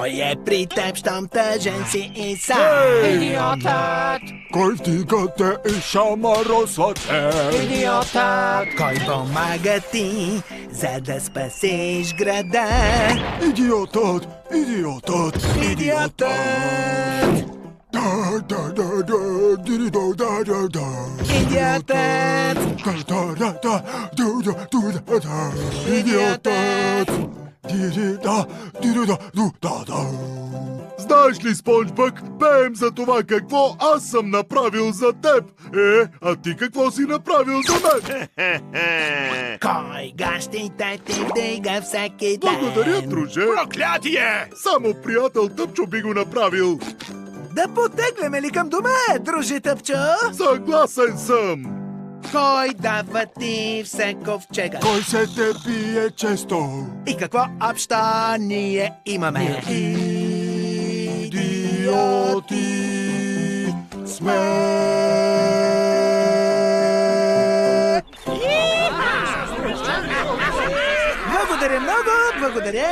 Кой е при теб, щом тъжен си и сам? Идиотът! Кой вдига те и шамаросва те? Идиотът! Кой помага ти, за да спасиш града? Идиотът! Идиотът! Идиотът! Идиотът! Знаеш ли, Спонжбък, пеем за това какво аз съм направил за теб. А ти какво си направил за мен? Кой гащите ти вдига всеки ден? Благодаря, друже. Проклятие! Само приятел Тъпчо би го направил. Да потегляме ли към дома, дружи Тъпчо? Съгласен съм. Кой дава ти все ковчега? Кой се те пие често? И какво общо ние имаме? Идиоти сме. Благодаря много, благодаря.